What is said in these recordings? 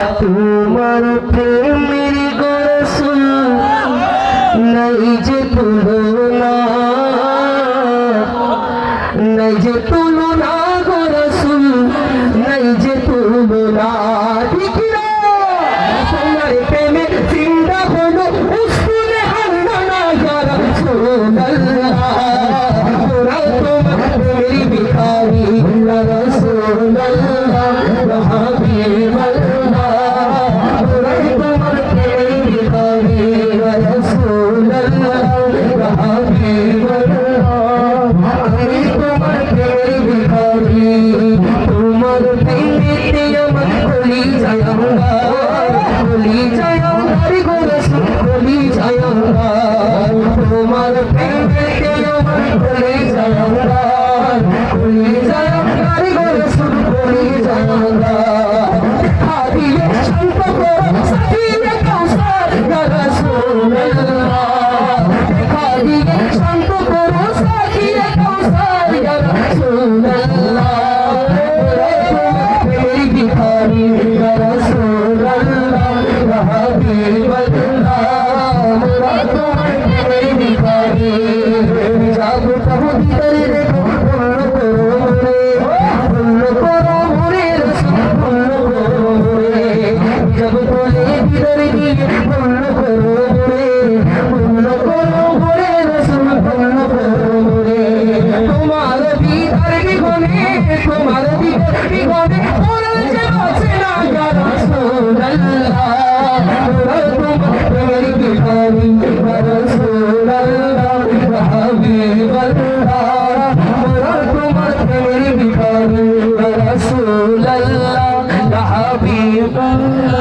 তোমার প্রেমের গোরসুল নাই যে তুলনা, নাই যে তুলনা গোরসুল, নাই যে তুলনা। ঠিক না? তোমার প্রেমে চিন্তা হলো উস্তুনে হান্নানা ইয়া রাসূলুল্লাহ। তোমার প্রেমের ভিখারি ইয়া রাসূলুল্লাহ ইয়া হাবিবাল্লাহ।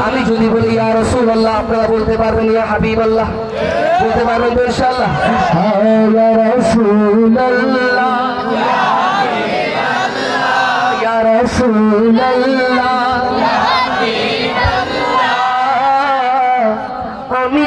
আমি যদি বলি ইয়া রাসূলুল্লাহ, আপনারা বলতে পারবেন ইয়া হাবিবাল্লাহ? বলতে পারবেন তো ইনশাআল্লাহ? ইয়া রাসূলুল্লাহ, ইয়া রাসূলুল্লাহ, আমি